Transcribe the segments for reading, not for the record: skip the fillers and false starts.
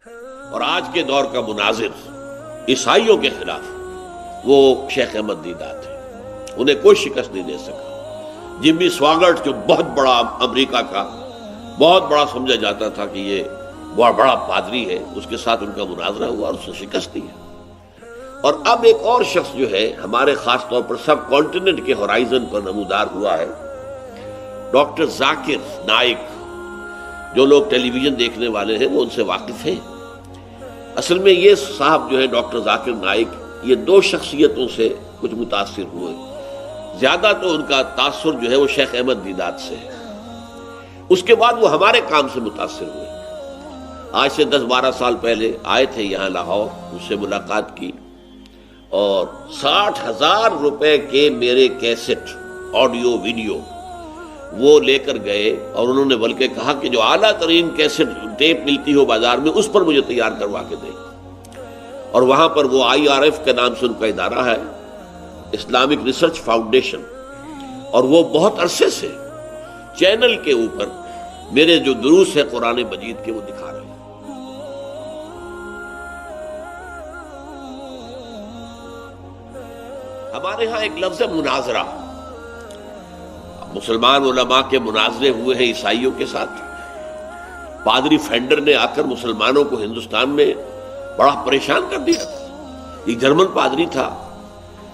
اور آج کے دور کا مناظر عیسائیوں کے خلاف وہ شیخ احمد دیدات ہے، انہیں کوئی شکست نہیں دے سکا۔ جمی سواگرٹ جو بہت بڑا امریکہ کا بہت بڑا سمجھا جاتا تھا کہ یہ بہت بڑا پادری ہے، اس کے ساتھ ان کا مناظرہ ہوا اور اس نے شکست دی ہے۔ اور اب ایک اور شخص جو ہے ہمارے خاص طور پر سب کانٹیننٹ کے ہورائزن پر نمودار ہوا ہے، ڈاکٹر ذاکر نائک۔ جو لوگ ٹیلی ویژن دیکھنے والے ہیں وہ ان سے واقف ہیں۔ اصل میں یہ صاحب جو ہے ڈاکٹر ذاکر نائک، یہ دو شخصیتوں سے کچھ متاثر ہوئے۔ زیادہ تو ان کا تاثر جو ہے وہ شیخ احمد دیدات سے ہے، اس کے بعد وہ ہمارے کام سے متاثر ہوئے۔ آج سے 10-12 سال پہلے آئے تھے یہاں لاہور، مجھ سے ملاقات کی اور 60,000 روپے کے میرے کیسٹ آڈیو ویڈیو وہ لے کر گئے، اور انہوں نے بلکہ کہا کہ جو اعلیٰ ترین کیسٹ ٹیپ ملتی ہو بازار میں اس پر مجھے تیار کروا کے دیں۔ اور وہاں پر وہ IRF کے نام سے ان کا ادارہ ہے، اسلامک ریسرچ فاؤنڈیشن، اور وہ بہت عرصے سے چینل کے اوپر میرے جو دروس ہے قرآن مجید کے وہ دکھا رہے ہیں۔ ہمارے ہاں ایک لفظ ہے مناظرہ۔ مسلمان علماء کے مناظرے ہوئے ہیں عیسائیوں کے ساتھ۔ پادری فینڈر نے آ کر مسلمانوں کو ہندوستان میں بڑا پریشان کر دیا تھا۔ ایک جرمن پادری تھا،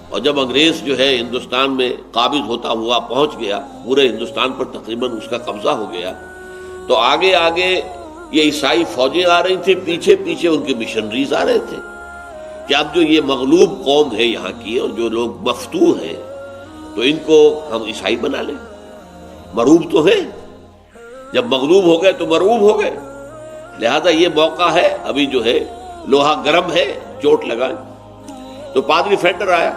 اور جب انگریز جو ہے ہندوستان میں قابض ہوتا ہوا پہنچ گیا، پورے ہندوستان پر تقریباً اس کا قبضہ ہو گیا، تو آگے آگے یہ عیسائی فوجیں آ رہی تھیں، پیچھے پیچھے ان کے مشنریز آ رہے تھے کہ اب جو یہ مغلوب قوم ہے یہاں کی اور جو لوگ مفتوح ہیں تو ان کو ہم عیسائی بنا لیں۔ مروب تو ہیں، جب مغلوب ہو گئے تو مرعوب ہو گئے، لہذا یہ موقع ہے ابھی جو ہے لوہا گرم ہے، چوٹ لگائیں۔ تو پادری فینڈر آیا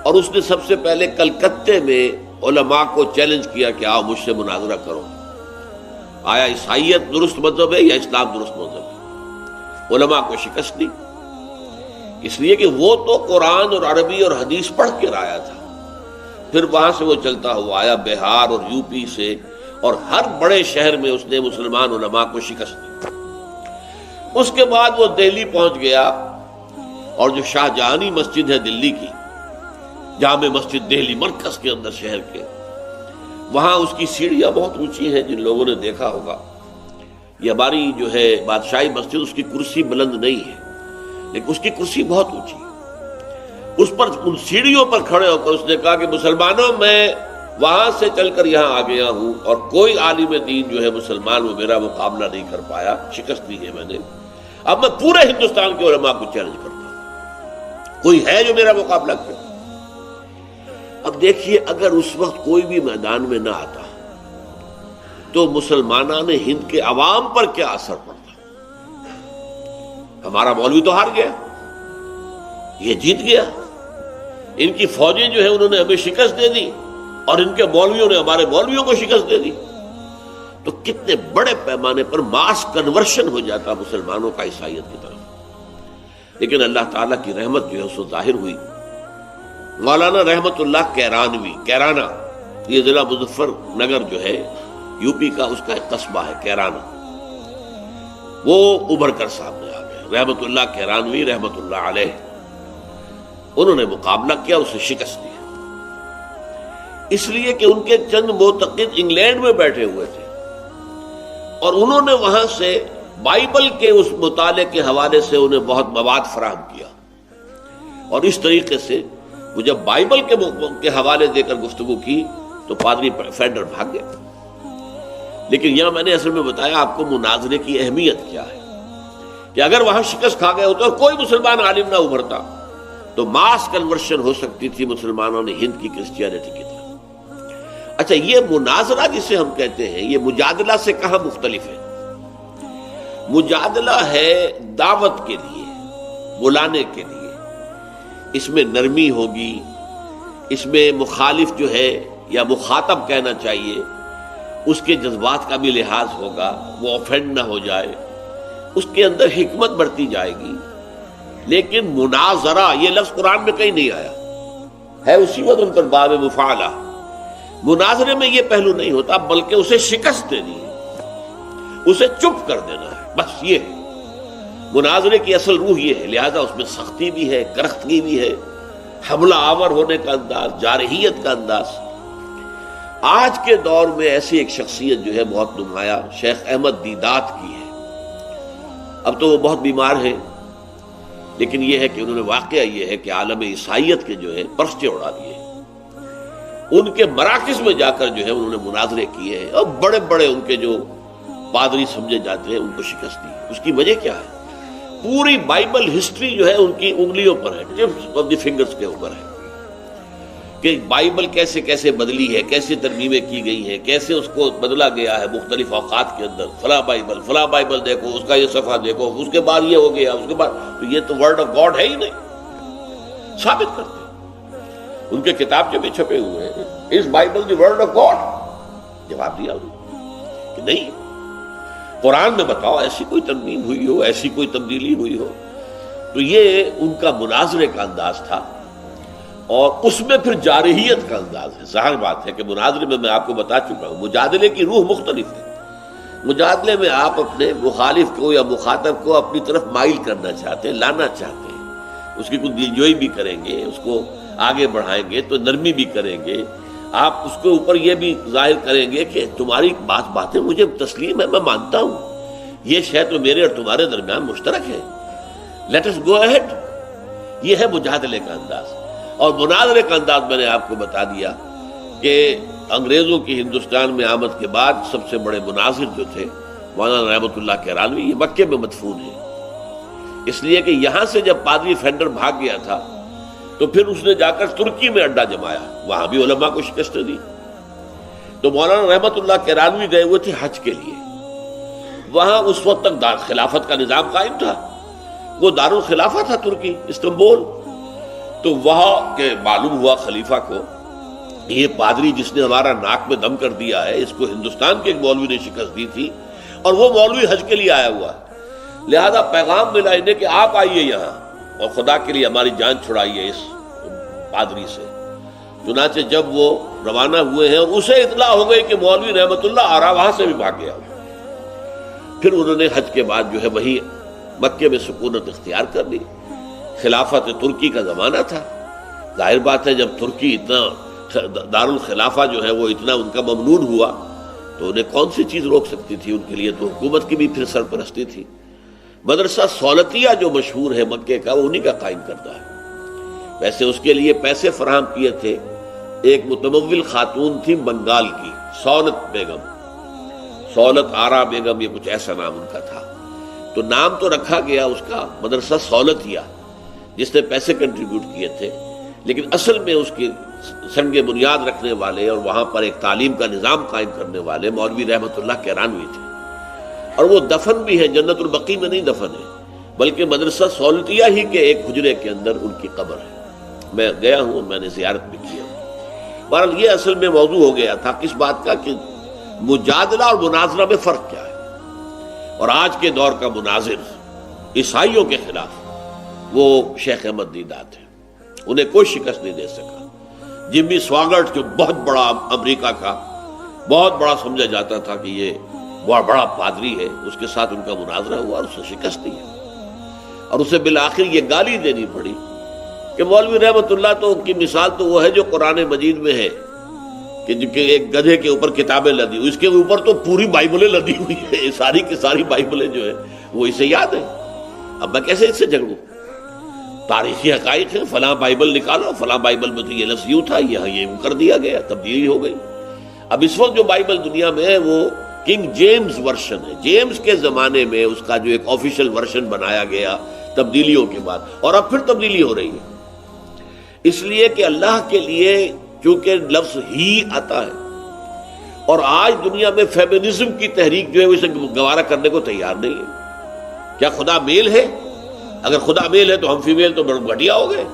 اور اس نے سب سے پہلے کلکتے میں علماء کو چیلنج کیا کہ آؤ مجھ سے مناظرہ کرو، آیا عیسائیت درست مذہب ہے یا اسلام درست مذہب ہے؟ علماء کو شکست دی، اس لیے کہ وہ تو قرآن اور عربی اور حدیث پڑھ کے آیا تھا۔ پھر وہاں سے وہ چلتا ہوا آیا بہار اور یوپی سے، اور ہر بڑے شہر میں اس نے مسلمان علماء کو شکست دی۔ اس کے بعد وہ دہلی پہنچ گیا، اور جو شاہ جہانی مسجد ہے دلی کی، جامع مسجد دہلی مرکز کے اندر شہر کے، وہاں اس کی سیڑھیاں بہت اونچی ہیں، جن لوگوں نے دیکھا ہوگا۔ یہ ہماری جو ہے بادشاہی مسجد، اس کی کرسی بلند نہیں ہے لیکن اس کی کرسی بہت اونچی ہے۔ اس پر ان سیڑھیوں پر کھڑے ہو کر اس نے کہا کہ مسلمانوں، میں وہاں سے چل کر یہاں آ گیا ہوں، اور کوئی عالم دین جو ہے مسلمان وہ میرا مقابلہ نہیں کر پایا، شکست دی ہے میں نے۔ اب میں پورے ہندوستان کے علماء کو چیلنج کرتا ہوں، کوئی ہے جو میرا مقابلہ کرے؟ اب دیکھیے، اگر اس وقت کوئی بھی میدان میں نہ آتا تو مسلمانان ہند کے عوام پر کیا اثر پڑتا؟ ہمارا مولوی تو ہار گیا، یہ جیت گیا، ان کی فوجیں جو ہے انہوں نے ہمیں شکست دے دی، اور ان کے مولویوں نے ہمارے مولویوں کو شکست دے دی۔ تو کتنے بڑے پیمانے پر ماس کنورشن ہو جاتا مسلمانوں کا عیسائیت کی طرف۔ لیکن اللہ تعالیٰ کی رحمت جو ہے اس کو ظاہر ہوئی۔ مولانا رحمت اللہ کیرانوی، کیرانہ یہ ضلع مظفر نگر جو ہے یوپی کا، اس کا ایک قصبہ ہے کیرانہ، وہ ابھر کر سامنے آ گئے۔ رحمت اللہ کیرانوی رحمت اللہ علیہ، انہوں نے مقابلہ کیا، اسے شکست دی، اس لیے کہ ان کے چند معتقد انگلینڈ میں بیٹھے ہوئے تھے، اور انہوں نے وہاں سے بائبل کے اس مطالعے کے حوالے سے انہیں بہت مواد فراہم کیا، اور اس طریقے سے وہ جب بائبل کے حوالے دے کر گفتگو کی تو پادری فینڈر بھاگ گیا۔ لیکن یہاں میں نے اصل میں بتایا آپ کو مناظرے کی اہمیت کیا ہے، کہ اگر وہاں شکست کھا گئے ہوتے اور کوئی مسلمان عالم نہ ابھرتا تو ماس کنورشن ہو سکتی تھی مسلمانوں نے ہند کی کرسچینٹی کی طرف۔ اچھا، یہ مناظرہ جسے ہم کہتے ہیں، یہ مجادلہ سے کہاں مختلف ہے؟ مجادلہ ہے دعوت کے لیے، بلانے کے لیے، اس میں نرمی ہوگی، اس میں مخالف جو ہے یا مخاطب کہنا چاہیے، اس کے جذبات کا بھی لحاظ ہوگا، وہ آفینڈ نہ ہو جائے، اس کے اندر حکمت برتی جائے گی۔ لیکن مناظرہ یہ لفظ قرآن میں کہیں نہیں آیا ہے، اسی وقت ان پر باب مفعلہ۔ مناظرے میں یہ پہلو نہیں ہوتا، بلکہ اسے شکست دینی ہے، اسے چپ کر دینا ہے، بس یہ ہے۔ مناظرے کی اصل روح یہ ہے، لہذا اس میں سختی بھی ہے، کرختگی بھی ہے، حملہ آور ہونے کا انداز، جارحیت کا انداز۔ آج کے دور میں ایسی ایک شخصیت جو ہے بہت نمایاں شیخ احمد دیدات کی ہے۔ اب تو وہ بہت بیمار ہیں، لیکن یہ ہے کہ انہوں نے واقعہ یہ ہے کہ عالم عیسائیت کے جو ہے پرچے اڑا دیے، ان کے مراکز میں جا کر جو ہے انہوں نے مناظرے کیے ہیں، اور بڑے بڑے ان کے جو پادری سمجھے جاتے ہیں ان کو شکست دی۔ اس کی وجہ کیا ہے؟ پوری بائبل ہسٹری جو ہے ان کی انگلیوں پر ہے، ٹپس آف دی فنگرز کے اوپر ہے، کہ بائبل کیسے کیسے بدلی ہے، کیسے ترمیمیں کی گئی ہیں، کیسے اس کو بدلا گیا ہے مختلف اوقات کے اندر۔ فلاں بائبل دیکھو، اس کا یہ صفحہ دیکھو، اس کے بعد یہ ہو گیا، اس کے بعد تو یہ تو ورڈ آف گاڈ ہے ہی نہیں، ثابت کرتے ہیں۔ ان کے کتابچے بھی چھپے ہوئے ہیں، اس Bible the word of God? جواب دیا انہوں کہ نہیں، قرآن میں بتاؤ ایسی کوئی ترمیم ہوئی ہو، ایسی کوئی تبدیلی ہوئی ہو۔ تو یہ ان کا مناظرے کا انداز تھا، اور اس میں پھر جارحیت کا انداز ہے۔ ظاہر بات ہے کہ مناظرے میں آپ کو بتا چکا ہوں، مجادلے کی روح مختلف ہے۔ مجادلے میں آپ اپنے مخالف کو یا مخاطب کو اپنی طرف مائل کرنا چاہتے ہیں، لانا چاہتے ہیں، اس کی کچھ دلجوئی بھی کریں گے، اس کو آگے بڑھائیں گے تو نرمی بھی کریں گے، آپ اس کے اوپر یہ بھی ظاہر کریں گے کہ تمہاری باتیں مجھے تسلیم ہے، میں مانتا ہوں، یہ شے تو میرے اور تمہارے درمیان مشترک ہے، لیٹ اس گو اہیڈ۔ یہ ہے مجادلے کا انداز۔ اور مناظرے کا انداز میں نے آپ کو بتا دیا کہ انگریزوں کی ہندوستان میں آمد کے بعد سب سے بڑے مناظر جو تھے مولانا رحمت اللہ کیرانوی، یہ مکے میں مدفون ہیں، اس لیے کہ یہاں سے جب پادری فینڈر بھاگ گیا تھا تو پھر اس نے جا کر ترکی میں اڈا جمایا، وہاں بھی علماء کو شکست دی۔ تو مولانا رحمت اللہ کیرانوی گئے ہوئے تھے حج کے لیے، وہاں اس وقت تک خلافت کا نظام قائم تھا، وہ دارالخلافہ تھا ترکی، استنبول۔ تو وہاں کے معلوم ہوا خلیفہ کو یہ پادری جس نے ہمارا ناک میں دم کر دیا ہے، اس کو ہندوستان کے ایک مولوی نے شکست دی تھی، اور وہ مولوی حج کے لیے آیا ہوا ہے، لہذا پیغام ملا انہیں کہ آپ آئیے یہاں اور خدا کے لیے ہماری جان چھڑائیے اس پادری سے۔ چنانچہ جب وہ روانہ ہوئے ہیں اور اسے اطلاع ہو گئی کہ مولوی رحمت اللہ آ رہا، وہاں سے بھی بھاگ گیا، پھر انہوں نے حج کے بعد جو ہے وہی مکے میں سکونت اختیار کر لی۔ خلافت ترکی کا زمانہ تھا، ظاہر بات ہے جب ترکی اتنا دارالخلافہ جو ہے وہ اتنا ان کا ممنون ہوا تو انہیں کون سی چیز روک سکتی تھی؟ ان کے لیے تو حکومت کی بھی پھر سرپرستی تھی۔ مدرسہ سولتیہ جو مشہور ہے مکے کا، وہ انہی کا قائم کرتا ہے۔ ویسے اس کے لیے پیسے فراہم کیے تھے ایک متمول خاتون تھی بنگال کی، سولت بیگم، سولت آرا بیگم، یہ کچھ ایسا نام ان کا تھا۔ تو نام تو رکھا گیا اس کا مدرسہ سولتیہ، جس نے پیسے کنٹریبیوٹ کیے تھے، لیکن اصل میں اس کی سنگ بنیاد رکھنے والے اور وہاں پر ایک تعلیم کا نظام قائم کرنے والے مولوی رحمت اللہ کیرانوی تھے، اور وہ دفن بھی ہے، جنت البقیع میں نہیں دفن ہے، بلکہ مدرسہ سولتیہ ہی کے ایک حجرے کے اندر ان کی قبر ہے۔ میں گیا ہوں، میں نے زیارت بھی کی ہے۔ بہرحال یہ اصل میں موضوع ہو گیا تھا کس بات کا کہ مجادلہ اور مناظرہ میں فرق کیا ہے، اور آج کے دور کا مناظر عیسائیوں کے خلاف وہ شیخ احمد دیدات ہیں، انہیں کوئی شکست نہیں دے سکا۔ جمی سواگرٹ جو بہت بڑا امریکہ کا بہت بڑا سمجھا جاتا تھا کہ یہ بہت بڑا پادری ہے، اس کے ساتھ ان کا مناظرہ ہوا اور اسے شکست دی، اور اسے بالآخر یہ گالی دینی پڑی کہ مولوی رحمت اللہ تو کی مثال تو وہ ہے جو قرآن مجید میں ہے کہ ایک گدھے کے اوپر کتابیں لدی ہوئی، اس کے اوپر تو پوری بائبلیں لدی ہوئی ہے، ساری کی ساری بائبلیں جو ہے وہ اسے یاد ہے۔ اب میں کیسے اس سے جھگڑوں؟ تاریخی حقائق ہے، فلاں بائبل نکالو، فلاں بائبل میں تو یہ لفظ یوں تھا، یہاں یہ کر دیا گیا، تبدیلی ہو گئی۔ اب اس وقت جو بائبل دنیا میں ہے وہ کنگ جیمز ورشن ہے، جیمز کے زمانے میں اس کا جو ایک آفیشل ورشن بنایا گیا تبدیلیوں کے بعد، اور اب پھر تبدیلی ہو رہی ہے، اس لیے کہ اللہ کے لیے چونکہ لفظ ہی آتا ہے، اور آج دنیا میں فیمنزم کی تحریک جو ہے اسے گوارا کرنے کو تیار نہیں ہے۔ کیا خدا میل ہے؟ اگر خدا میل ہے تو ہم فیمیل تو بڑے گھٹیا ہو گئے،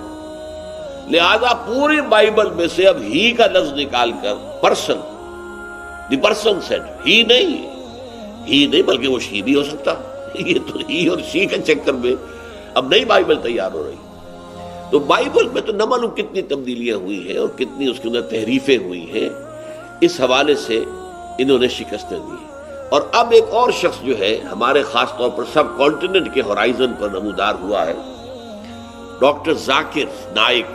لہذا پوری بائبل میں سے اب ہی کا لفظ نکال کر پرسن، دی پرسن سیڈ، ہی نہیں بلکہ وہ شی بھی ہو سکتا، یہ تو ہی اور شی کے چکر میں اب نئی بائبل تیار ہو رہی۔ تو بائبل میں تو نہ معلوم کتنی تبدیلیاں ہوئی ہیں اور کتنی اس کے اندر تحریفیں ہوئی ہیں، اس حوالے سے انہوں نے شکستیں دی۔ اور اب ایک اور شخص جو ہے ہمارے خاص طور پر سب کانٹیننٹ کے ہورائزن پر نمودار ہوا ہے، ڈاکٹر ذاکر نائک۔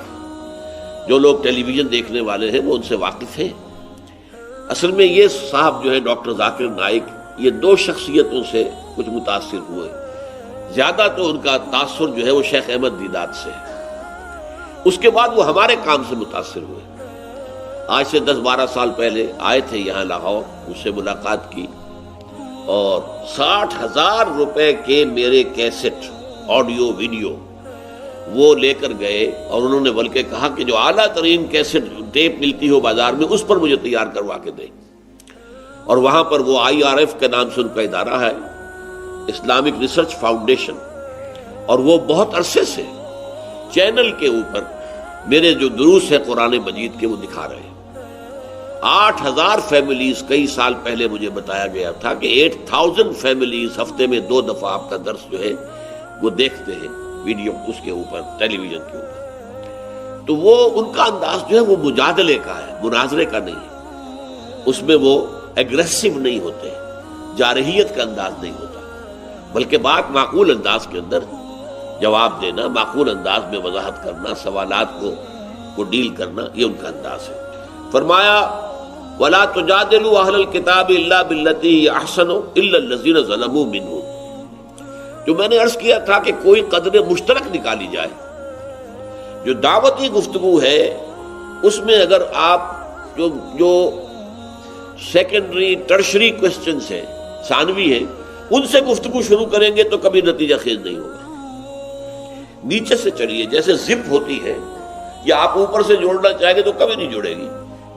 جو لوگ ٹیلی ویژن دیکھنے والے ہیں وہ ان سے واقف ہیں۔ اصل میں یہ صاحب جو ہے ڈاکٹر ذاکر نائک، یہ دو شخصیتوں سے کچھ متاثر ہوئے۔ زیادہ تو ان کا تاثر جو ہے وہ شیخ احمد دیدات سے ہے، اس کے بعد وہ ہمارے کام سے متاثر ہوئے۔ آج سے 10-12 سال پہلے آئے تھے یہاں لاہور، اس سے ملاقات کی اور 60,000 روپے کے میرے کیسٹ آڈیو ویڈیو وہ لے کر گئے، اور انہوں نے بلکہ کہا کہ جو اعلیٰ ترین کیسٹ ٹیپ ملتی ہو بازار میں اس پر مجھے تیار کروا کے دیں۔ اور وہاں پر وہ IRF کے نام سے ان کا ادارہ ہے، اسلامک ریسرچ فاؤنڈیشن، اور وہ بہت عرصے سے چینل کے اوپر میرے جو دروس ہے قرآن مجید کے وہ دکھا رہے ہیں۔ 8,000 فیملیز، کئی سال پہلے مجھے بتایا گیا تھا کہ 8,000 فیملیز ہفتے میں 2 دفعہ آپ کا درس جو ہے وہ دیکھتے ہیں ویڈیو اس کے اوپر، ٹیلی ویژن کے اوپر۔ تو وہ ان کا انداز جو ہے وہ مجادلے کا ہے، مناظرے کا نہیں ہے۔ اس میں وہ ایگریسو نہیں ہوتے، جارحیت کا انداز نہیں ہوتا، بلکہ بات معقول انداز کے اندر جواب دینا، معقول انداز میں وضاحت کرنا، سوالات کو ڈیل کرنا، یہ ان کا انداز ہے۔ فرمایا وَلَا تُجَادِلُوا أَهْلَ الْكِتَابِ إِلَّا بِالَّتِي هِيَ أَحْسَنُ إِلَّا الَّذِينَ ظَلَمُوا مِنْهُمْ۔ جو میں نے عرض کیا تھا کہ کوئی قدر مشترک نکالی جائے، جو دعوتی گفتگو ہے اس میں اگر آپ جو سیکنڈری ٹرشری کوسچنز ہیں، ثانوی ہیں، ان سے گفتگو شروع کریں گے تو کبھی نتیجہ خیز نہیں ہوگا۔ نیچے سے چلیے، جیسے زپ ہوتی ہے، یا آپ اوپر سے جوڑنا چاہیں گے تو کبھی نہیں جڑے گی،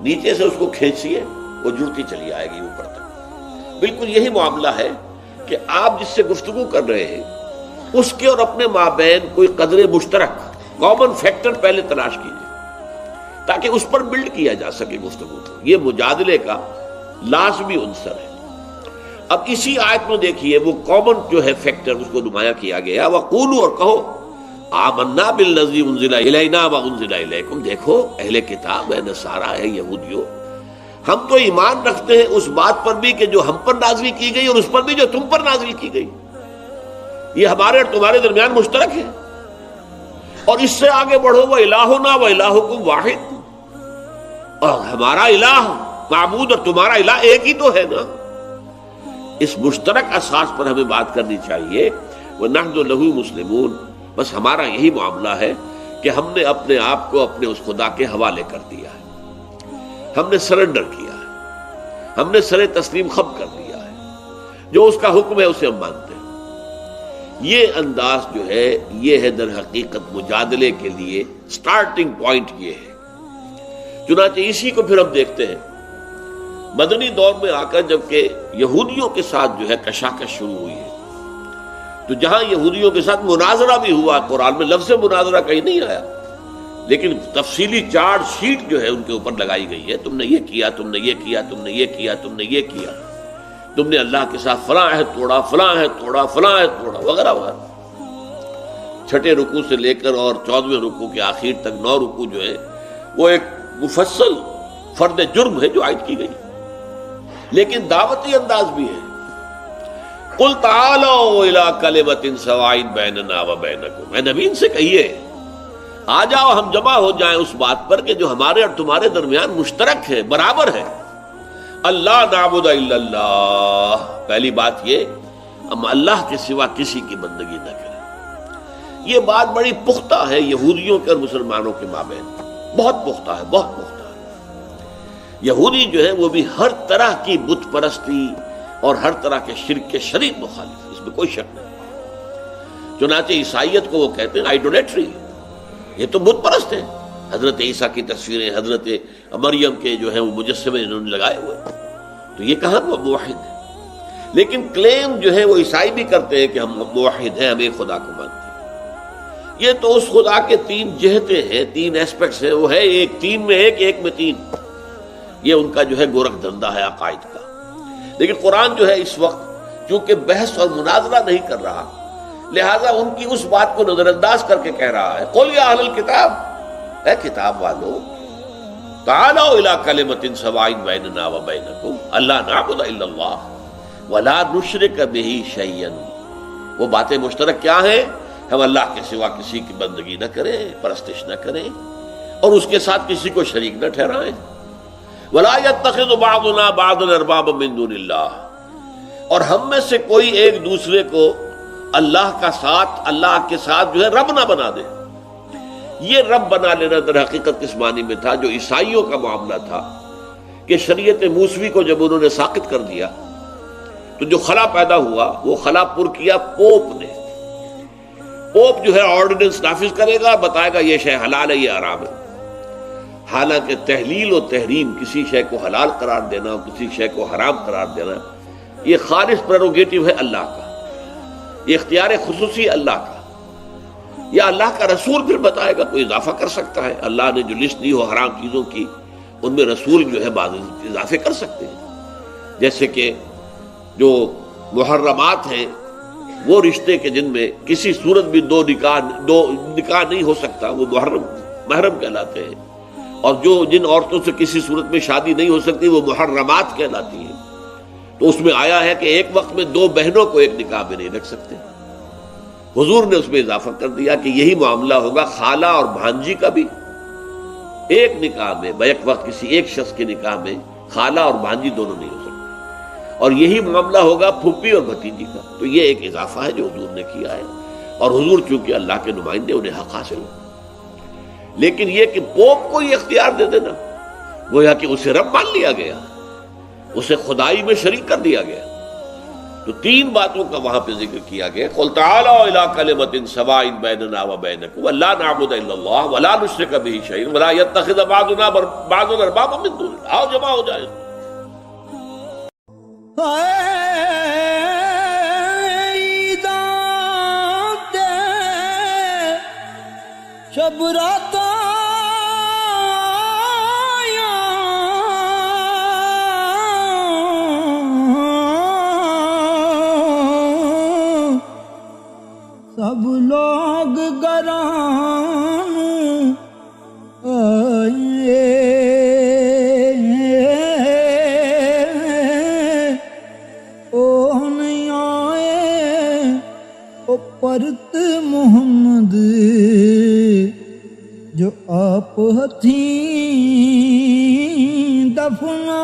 نیچے سے اس کو کھینچیے، وہ جڑتی چلی آئے گی اوپر تک۔ بالکل یہی معاملہ ہے کہ آپ جس سے گفتگو کر رہے ہیں اس کے اور اپنے مابین کوئی قدر مشترک، کامن فیکٹر پہلے تلاش کیجیے تاکہ اس پر بلڈ کیا جا سکے گفتگو کو۔ یہ مجادلے کا لازمی عنصر ہے۔ اب اسی آیت میں دیکھیے وہ کامن جو ہے فیکٹر اس کو نمایاں کیا گیا، وَقُولُوا، اور کہو، آمنا بالذی انزل الینا وانزل الیکم، دیکھو اہل کتاب ہے، نصارہ ہے، یہودیوں، ہم تو ایمان رکھتے ہیں اس بات پر بھی کہ جو ہم پر نازل کی گئی اور اس پر بھی جو تم پر نازل کی گئی، یہ ہمارے اور تمہارے درمیان مشترک ہے۔ اور اس سے آگے بڑھو، وَإِلَٰهُنَا وَإِلَٰهُكُمْ وَاحِدٌ، اور ہمارا الہ، معبود اور تمہارا الہ ایک ہی تو ہے نا۔ اس مشترک اساس پر ہمیں بات کرنی چاہیے۔ وَنَحْنُ لَهُ مُسْلِمُونَ، بس ہمارا یہی معاملہ ہے کہ ہم نے اپنے آپ کو اپنے اس خدا کے حوالے کر دیا ہے، ہم نے سرنڈر کیا ہے، ہم نے سر تسلیم خم کر دیا ہے، جو اس کا حکم ہے اسے ہم مانتے ہیں۔ یہ انداز جو ہے یہ ہے در حقیقت مجادلے کے لیے سٹارٹنگ پوائنٹ یہ ہے۔ چنانچہ اسی کو پھر ہم دیکھتے ہیں مدنی دور میں آ کر، جبکہ یہودیوں کے ساتھ جو ہے کشاکش شروع ہوئی ہے، تو جہاں یہودیوں کے ساتھ مناظرہ بھی ہوا، قرآن میں لفظ مناظرہ کہیں نہیں آیا، لیکن تفصیلی چارج شیٹ جو ہے ان کے اوپر لگائی گئی ہے، تم نے یہ کیا، تم نے یہ کیا، تم نے یہ کیا، تم نے یہ کیا، تم نے اللہ کے ساتھ فلاں عہد توڑا، فلاں عہد توڑا، فلاں عہد توڑا، وغیرہ وغیرہ۔ 6 رکوع سے لے کر اور 14ویں رکوع کے آخر تک 9 رکوع جو ہے وہ ایک مفصل فرد جرم ہے جو عائد کی گئی، لیکن دعوتی انداز بھی ہے۔ قُلْ تَعَالَوْا إِلَىٰ كَلِمَةٍ سَوَاءٍ بَيْنَنَا وَبَيْنَكُمْ، اے نبی ان سے کہیے آ جاؤ ہم جمع ہو جائیں اس بات پر کہ جو ہمارے اور تمہارے درمیان مشترک ہے، برابر ہے۔ اللہ نعبد الا اللہ، پہلی بات یہ ہم اللہ کے سوا کسی کی بندگی نہ کریں۔ یہ بات بڑی پختہ ہے یہودیوں کے اور مسلمانوں کے مابین، بہت پختہ ہے، بہت پختہ ہے۔ یہودی جو ہے وہ بھی ہر طرح کی بت پرستی اور ہر طرح کے شرک کے شدید مخالف، اس میں کوئی شک نہیں۔ چنانچہ عیسائیت کو وہ کہتے ہیں آئیڈولیٹری، یہ تو بت پرست ہیں۔ حضرت عیسیٰ کی تصویریں، حضرت مریم کے جو ہیں وہ مجسمے انہوں نے لگائے ہوئے، تو یہ کہاں وہ موحد ہے؟ لیکن کلیم جو ہے وہ عیسائی بھی کرتے ہیں کہ ہم موحد ہیں، ہم ایک خدا کو مانتے ہیں۔ یہ تو اس خدا کے 3 جہتیں ہیں، 3 ایسپیکٹس ہیں، وہ ہے ایک، 3 میں ایک، ایک میں 3۔ یہ ان کا جو ہے گورکھ دھندا ہے عقائد کا۔ لیکن قرآن جو ہے اس وقت چونکہ بحث اور مناظرہ نہیں کر رہا، لہذا ان کی اس بات کو نظر انداز کر کے کہہ رہا ہے، قُلْ يَا أَهْلَ الْكِتَابِ، اے کتاب والو، تَعَالَوْا إِلَىٰ كَلِمَةٍ سَوَاءٍ بَيْنَنَا وَبَيْنَكُمْ أَلَّا نَعْبُدَ إِلَّا اللَّهَ، ولا نشرک بہ شیئا، وہ باتیں مشترک کیا ہیں؟ ہم اللہ کے سوا کسی کی بندگی نہ کریں، پرستش نہ کریں، اور اس کے ساتھ کسی کو شریک نہ ٹھہرائیں۔ ولا يتخذ بعضنا بعضا اربابا من دون اللہ، اور ہم میں سے کوئی ایک دوسرے کو اللہ کے ساتھ جو ہے رب نہ بنا دے۔ یہ رب بنا لینا در حقیقت کس معنی میں تھا؟ جو عیسائیوں کا معاملہ تھا کہ شریعت موسوی کو جب انہوں نے ساقط کر دیا تو جو خلا پیدا ہوا وہ خلا پر کیا پوپ نے۔ پوپ جو ہے آرڈیننس نافذ کرے گا، بتائے گا یہ شے حلال ہے، یہ حرام ہے۔ حالانکہ تحلیل و تحریم، کسی شے کو حلال قرار دینا اور کسی شے کو حرام قرار دینا، یہ خالص پریروگیٹو ہے اللہ کا، یہ اختیار خصوصی اللہ کا۔ یا اللہ کا رسول پھر بتائے گا، کوئی اضافہ کر سکتا ہے؟ اللہ نے جو لسٹ دی ہو حرام چیزوں کی، ان میں رسول جو ہے بعض اضافے کر سکتے ہیں، جیسے کہ جو محرمات ہیں وہ رشتے کے جن میں کسی صورت بھی دو نکاح نہیں ہو سکتا، وہ محرم کہلاتے ہیں، اور جو جن عورتوں سے کسی صورت میں شادی نہیں ہو سکتی وہ محرمات کہلاتی ہیں۔ تو اس میں آیا ہے کہ ایک وقت میں دو بہنوں کو ایک نکاح میں نہیں رکھ سکتے۔ حضور نے اس میں اضافہ کر دیا کہ یہی معاملہ ہوگا خالہ اور بھانجی کا بھی، ایک نکاح میں بیک وقت کسی ایک شخص کے نکاح میں خالہ اور بھانجی دونوں نہیں ہو سکتے، اور یہی معاملہ ہوگا پھوپھی اور بھتیجی کا۔ تو یہ ایک اضافہ ہے جو حضور نے کیا ہے، اور حضور چونکہ اللہ کے نمائندے انہیں حق حاصل ہو۔ لیکن یہ کہ پوپ کو یہ اختیار دے دینا، گویا کہ اسے رب مان لیا گیا، اسے خدائی میں شریک کر دیا گیا۔ تو تین باتوں کا وہاں پہ ذکر کیا گیا، قل تعالوا الی کلمۃ سواء بیننا وبینکم الا نعبد الا اللہ ولا نشرک بہ شیئا ولا یتخذ بعضنا بعضا اربابا من دون اللہ۔ آؤ جمع ہو جائے۔ شب رات سب لوگ گران آئے، او نہیں آئے او پرت محمد جو آپ ہتھیں دفنا